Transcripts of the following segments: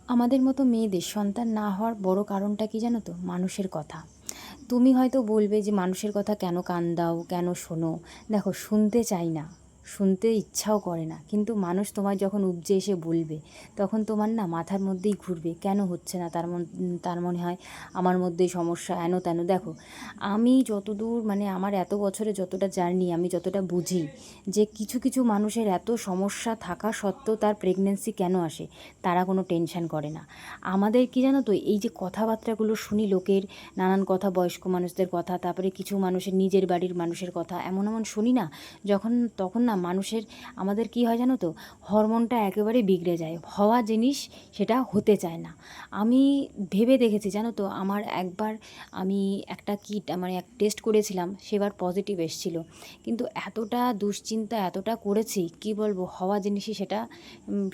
আমাদের মতো মেয়েদের সন্তান না হওয়ার বড় কারণটা কি জানো তো? মানুষের কথা। তুমি হয়তো বলবে যে মানুষের কথা কেন কান দাও, কেন শোনো? দেখো, শুনতে চাই না, শুনতে ইচ্ছাও করে না, কিন্তু মানুষ তোমার যখন উপজে এসে বলবে, তখন তোমার না মাথার মধ্যেই ঘুরবে কেন হচ্ছে না। তার মনে হয় আমার মধ্যেই সমস্যা, হেন তেন। দেখো, আমি যতদূর মানে আমার এত বছরে যতটা জার্নি, আমি যতটা বুঝি যে কিছু কিছু মানুষের এত সমস্যা থাকা সত্ত্বেও তার প্রেগনেন্সি কেন আসে, তারা কোনো টেনশন করে না। আমাদের কি জানো তো, এই যে কথাবার্তাগুলো শুনি লোকের, নানান কথা, বয়স্ক মানুষদের কথা, তারপরে কিছু মানুষের নিজের বাড়ির মানুষের কথা, এমন এমন শুনি না, তখন না মানুষের, আমাদের কি হয় জানো তো, হরমোনটা একেবারে বিগড়ে যায়, হওয়া জিনিস সেটা হতে চায় না। আমি ভেবে দেখেছি জানো তো, আমার একবার আমি একটা কিট মানে এক টেস্ট করেছিলাম, সেবার পজিটিভ এসেছিলো, কিন্তু এতটা দুশ্চিন্তা এতটা করেছি কি বলবো, হওয়া জিনিসই সেটা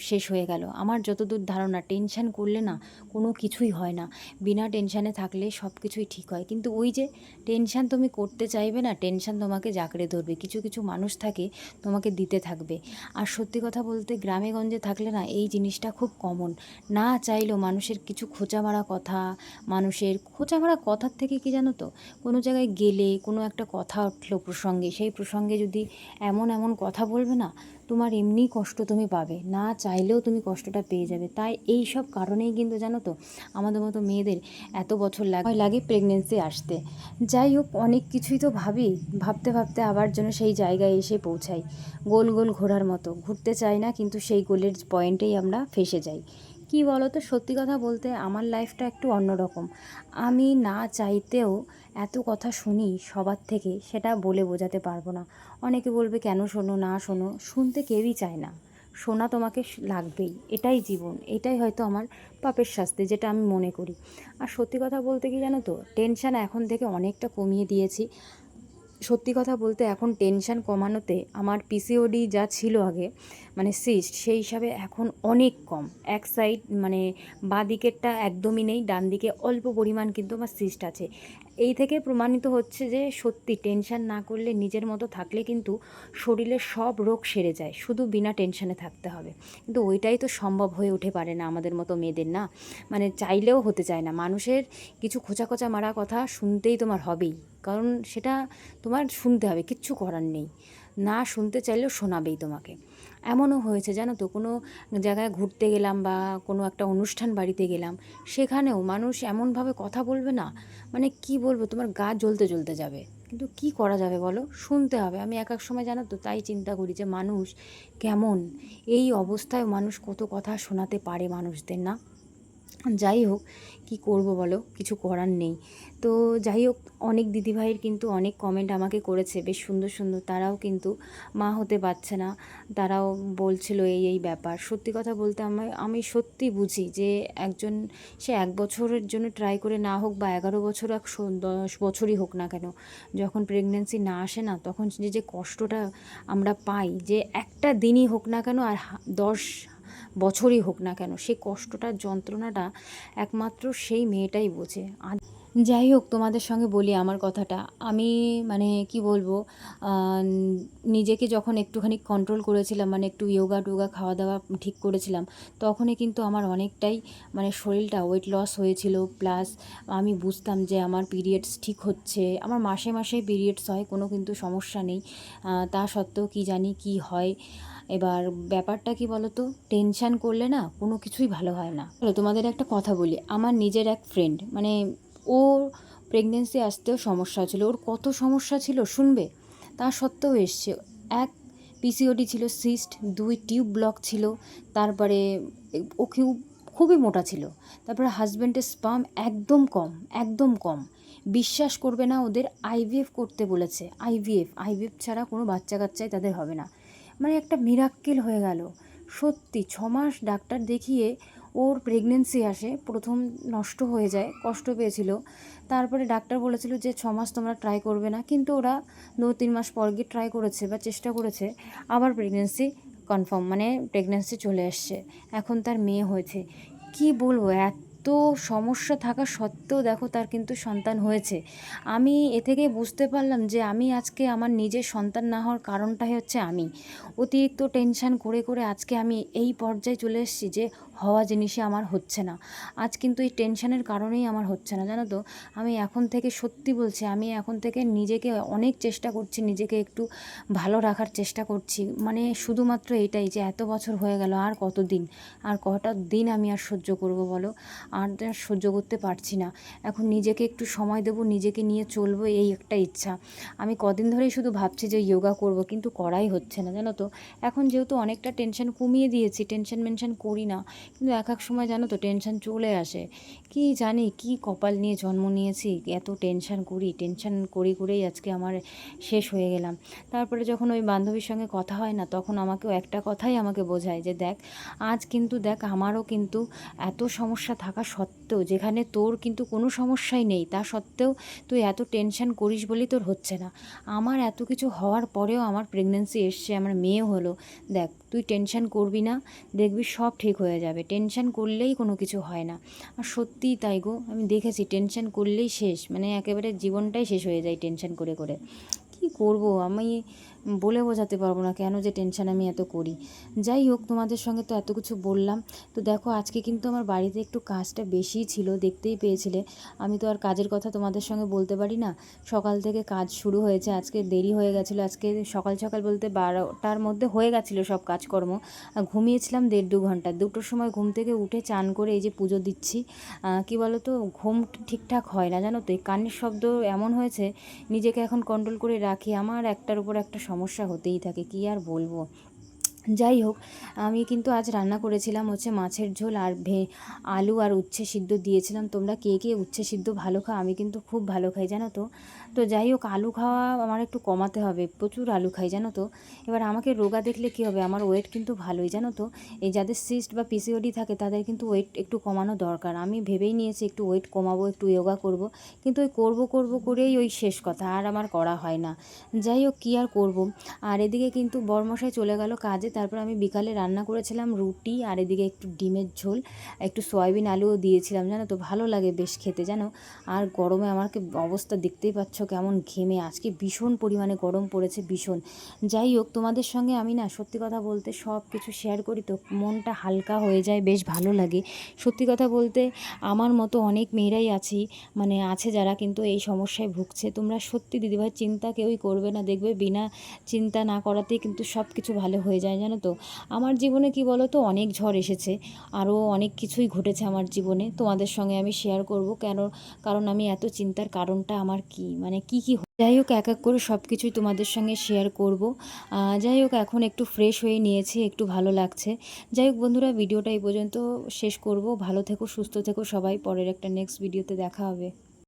শেষ হয়ে গেল। আমার যতদূর ধারণা, টেনশন করলে না কোনো কিছুই হয় না, বিনা টেনশানে থাকলে সব কিছুই ঠিক হয়। কিন্তু ওই যে টেনশান তুমি করতে চাইবে না, টেনশান তোমাকে জাঁকড়ে ধরবে, কিছু কিছু মানুষ থাকে তোমাকে দিতে থাকবে। আর সত্যি কথা বলতে, গ্রামে গঞ্জে থাকলে না এই জিনিসটা খুব কমন। না চাইলেও মানুষের কিছু খোঁচা মারা কথা, মানুষের খোঁচা মারা কথার থেকে কি জানো তো, কোনো জায়গায় গেলে কোনো একটা কথা উঠলো প্রসঙ্গে, সেই প্রসঙ্গে যদি এমন এমন কথা বলবে না, তোমার এমনি কষ্ট তুমি পাবে, না চাইলেও তুমি কষ্টটা পেয়ে যাবে। তাই এই সব কারণেই কিন্তু জানো তো, আমাদের মতো মেয়েদের এত বছর লাগে প্রেগনেন্সি আসতে। যাই হোক, অনেক কিছুই তো ভাবি, ভাবতে ভাবতে আবার যেন সেই জায়গায় এসে পৌঁছাই, গোল গোল ঘোরার মতো ঘুরতে চাই না, কিন্তু সেই গোলের পয়েন্টেই আমরা ফেসে যাই। কি বলো তো, সত্যি কথা বলতে আমার লাইফটা একটু অন্যরকম। আমি না চাইতেও এত কথা শুনি সবার থেকে, সেটা বলে বোঝাতে পারবো না। অনেকে বলবে কেন শোনো, না শোনো, শুনতে কেউই চায় না, শোনা তোমাকে লাগবেই, এটাই জীবন, এটাই হয়তো আমার পাপের শাস্তি, যেটা আমি মনে করি। আর সত্যি কথা বলতে কি জানো তো, টেনশান এখন থেকে অনেকটা কমিয়ে দিয়েছি। সত্যি কথা বলতে এখন টেনশান কমানোতে আমার পিসিওডি যা ছিল আগে, মানে সিস্ট, সেই হিসাবে এখন অনেক কম। এক সাইড মানে বাঁ দিকেরটা একদমই নেই, ডান দিকে অল্প পরিমাণ কিন্তু আমার সিস্ট আছে। এই থেকে প্রমাণিত হচ্ছে যে সত্যি টেনশান না করলে, নিজের মতো থাকলে কিন্তু শরীরের সব রোগ সেরে যায়, শুধু বিনা টেনশানে থাকতে হবে। কিন্তু ওইটাই তো সম্ভব হয়ে উঠে পারে না আমাদের মতো মেয়েদের, না মানে চাইলেও হতে চায় না। মানুষের কিছু খোঁচা খোঁচা মারা কথা শুনতেই তোমার হবেই, কারণ সেটা তোমার শুনতে হবে, কিচ্ছু করার নেই। না শুনতে চাইলেও শোনাবেই তোমাকে। এমনও হয়েছে জানো তো, কোনো জায়গায় ঘুরতে গেলাম বা কোনো একটা অনুষ্ঠান বাড়িতে গেলাম, সেখানেও মানুষ এমনভাবে কথা বলবে না, মানে কি বলবো, তোমার গা জ্বলতে জ্বলতে যাবে। কিন্তু কি করা যাবে বলো, শুনতে হবে। আমি এক এক সময় জানো তো তাই চিন্তা করি যে মানুষ কেমন, এই অবস্থায় মানুষ কত কথা শোনাতে পারে মানুষদের, না? যাই হোক, কি করব বলো, কিছু করার নেই। তো যাই হোক, অনেক দিদিভাইয়ের কিন্তু অনেক কমেন্ট আমাকে করেছে বেশ সুন্দর সুন্দর, তারাও কিন্তু মা হতে পারছে না, তারাও বলছিল এই এই ব্যাপার। সত্যি কথা বলতে আমি সত্যি বুঝি যে একজন, সে 1 বছরের জন্য ট্রাই করে না হোক বা 11 বছর, 10 বছরই হোক না কেন, যখন প্রেগনেন্সি না আসে না, তখন যে যে কষ্টটা আমরা পাই, যে একটা দিনই হোক না কেন আর 10 বছরই হোক না কেন, সেই কষ্টটার যন্ত্রণাটা একমাত্র সেই মেয়েটাই বোঝে। আর যাই হোক, তোমাদের সঙ্গে বলি আমার কথাটা, আমি মানে কি বলবো, আহ, নিজেকে যখন একটুখানি কন্ট্রোল করেছিলাম, মানে একটু যোগা টোগা খাওয়া দাওয়া ঠিক করেছিলাম, তখনই কিন্তু আমার অনেকটাই মানে শরীরটা ওয়েট লস হয়েছিল। প্লাস আমি বুঝতাম যে আমার পিরিয়ডস ঠিক হচ্ছে, আমার মাসে মাসে পিরিয়ডস হয়, কোনো কিন্তু সমস্যা নেই। তা সত্ত্বেও কি জানি কি হয়। এবার ব্যাপারটা কি বলো তো, টেনশান করলে না কোনো কিছুই ভালো হয় না। চলো তোমাদের একটা কথা বলি, আমার নিজের এক ফ্রেন্ড, মানে ওর প্রেগনেন্সি আসতেও সমস্যা ছিল, ওর কত সমস্যা ছিল শুনবে, তা সত্ত্বেও এসছে। এক, পিসিওডি ছিল, সিস্ট, 2 টিউব ব্লক ছিল, তারপরে ও খুবই মোটা ছিল, তারপরে হাজব্যান্ডের স্পাম একদম কম, একদম কম। বিশ্বাস করবে না, ওদের আইভিএফ করতে বলেছে, আইভিএফ, আইভিএফ ছাড়া কোনো বাচ্চা কাচ্চাই তাদের হবে না। মানে একটা মিরাক্কেল হয়ে গেল। সত্যি 6 মাস ডাক্তার দেখিয়ে ওর প্রেগনেন্সি আসে, প্রথম নষ্ট হয়ে যায়, কষ্ট পেয়েছিল। তারপরে ডাক্তার বলেছিল যে 6 মাস তোমরা ট্রাই করবে না, কিন্তু ওরা 2-3 মাস পর গিয়ে ট্রাই করেছে বা চেষ্টা করেছে, আবার প্রেগনেন্সি কনফার্ম, মানে প্রেগনেন্সি চলে এসছে, এখন তার মেয়ে হয়েছে। কি বলবো, এত সমস্যা থাকা সত্ত্বেও দেখো তার কিন্তু সন্তান হয়েছে। আমি এ থেকে বুঝতে পারলাম যে আমি আজকে আমার নিজের সন্তান না হওয়ার কারণটাই হচ্ছে আমি অতিরিক্ত টেনশান করে করে আজকে আমি এই পর্যায়ে চলে এসেছি যে হওয়া জিনিসই আমার হচ্ছে না। আজ কিন্তু এই টেনশনের কারণেই আমার হচ্ছে না, জানো তো। আমি এখন থেকে সত্যি বলছি, আমি এখন থেকে নিজেকে অনেক চেষ্টা করছি, নিজেকে একটু ভালো রাখার চেষ্টা করছি। মানে শুধুমাত্র এটাই যে এত বছর হয়ে গেল, আর কতদিন, আর কটা দিন আমি আর সহ্য করব বলো। আর সহ্য করতে পারছি না। এখন নিজেকে একটু সময় দেবো, নিজেকে নিয়ে চলবো, এই একটা ইচ্ছা। আমি কদিন ধরেই শুধু ভাবছি যে যোগা করব, কিন্তু করাই হচ্ছে না, জানো তো। এখন যেহেতু অনেকটা টেনশন কমিয়ে দিয়েছি, টেনশন মেনশন করি না, কিন্তু এক এক সময় জানো তো টেনশন চলে আসে। কি জানি কি কপাল নিয়ে জন্ম নিয়েছি, এত টেনশন করি, টেনশন করি করেই আজকে আমার শেষ হয়ে গেলাম। তারপরে যখন ওই বান্ধবীর সঙ্গে কথা হয় না, তখন আমাকেও একটা কথাই আমাকে বোঝায় যে দেখ, আজ কিন্তু দেখ আমারও কিন্তু এত সমস্যা থাকা সত্ত্বেও, যেখানে তোর কিন্তু কোনো সমস্যাই নেই, তা সত্ত্বেও তুই এত টেনশন করিস বলেই তোর হচ্ছে না। আমার এত কিছু হওয়ার পরেও আমার প্রেগনেন্সি এসছে, আমার মেয়ে হলো। দেখ তুই টেনশন করবি না, দেখবি সব ঠিক হয়ে যাবে। টেনশন করলেই কোনো কিছু হয় না। আর সত্যিই তাই গো, আমি দেখেছি টেনশন করলেই শেষ, মানে একেবারে জীবনটাই শেষ হয়ে যায় টেনশন করে করে। কি করব আমি বলে বোঝাতে পারবো না কেন যে টেনশন আমি এত করি। যাই হোক, তোমাদের সঙ্গে তো এত কিছু বললাম। তো দেখো আজকে কিন্তু আমার বাড়িতে একটু কাজটা বেশিই ছিল, দেখতেই পেয়েছিলে। আমি তো আর কাজের কথা তোমাদের সঙ্গে বলতে পারি না। সকাল থেকে কাজ শুরু হয়েছে, আজকে দেরি হয়ে গেছিলো। আজকে সকাল সকাল বলতে 12টার মধ্যে হয়ে গেছিলো সব কাজকর্ম। ঘুমিয়েছিলাম 1.5-2 ঘন্টা। 2টোর সময় ঘুম থেকে উঠে চান করে এই যে পুজো দিচ্ছি। কি বলো তো, ঘুম ঠিকঠাক হয় না, জানো তো। এই কানের শব্দ এমন হয়েছে, নিজেকে এখন কন্ট্রোল করে রাখি। আমার একটার উপর একটা সমস্যা হতেই থাকে, কি আর বলবো। যাই হোক, আমি কিন্তু আজ রান্না করেছিলাম হচ্ছে মাছের ঝোল আর আলু আর উচ্ছে সিদ্ধ দিয়েছিলাম। তোমরা কে কে উচ্ছে সিদ্ধ ভালো খাও? আমি কিন্তু খুব ভালো খাই, জানো তো। তো যাই হোক, আলু খাওয়া আমার একটু কমাতে হবে, প্রচুর আলু খাই, জানো তো। এবার আমাকে রোগা দেখলে কী হবে, আমার ওয়েট কিন্তু ভালোই, জানো তো। এই যাদের সিস্ট বা পিসিওডি থাকে তাদের কিন্তু ওয়েট একটু কমানো দরকার। আমি ভেবেই নিয়েছি একটু ওয়েট কমাবো, একটু যোগা করব, কিন্তু ওই করব করেই ওই শেষ কথা, আর আমার করা হয় না। যাই হোক, কী আর করব। আর এদিকে কিন্তু বরমশাই চলে গেল কাজে। তারপর আমি বিকালে রান্না করেছিলাম রুটি, আর এদিকে একটু ডিমের ঝোল, একটু সয়াবিন আলুও দিয়েছিলাম, জানো তো। ভালো লাগে বেশ খেতে, জানো। আর গরমে আমাকে অবস্থা দেখতেই পাচ্ছ কেমন ঘেমে, আজকে ভীষণ পরিমাণে গরম পড়েছে, ভীষণ। যাই হোক, তোমাদের সঙ্গে আমি না সত্যি কথা বলতে সব কিছু শেয়ার করি তো মনটা হালকা হয়ে যায়, বেশ ভালো লাগে। সত্যি কথা বলতে আমার মতো অনেক মেয়েরাই আছি, মানে আছে যারা কিন্তু এই সমস্যায় ভুগছে। তোমরা সত্যি দিদিভাই চিন্তা কেউই করবে না, দেখবে বিনা চিন্তা না করাতেই কিন্তু সব কিছু ভালো হয়ে যায়, জানো তো। আমার জীবনে কি বলো তো, অনেক ঝড় এসেছে, আরও অনেক কিছুই ঘটেছে আমার জীবনে। তোমাদের সঙ্গে আমি শেয়ার করব কেন, কারণ আমি এত চিন্তার কারণটা আমার কি, মানে কি যাই হোক, এক এক করে সব কিছুই তোমাদের সঙ্গে শেয়ার করব। যাই হোক, এখন একটু ফ্রেশ হয়ে নিয়েছি, একটু ভালো লাগছে। যাই হোক বন্ধুরা, ভিডিওটা এই পর্যন্ত শেষ করব। ভালো থেকো, সুস্থ থেকো সবাই। পরের একটা নেক্সট ভিডিওতে দেখা হবে।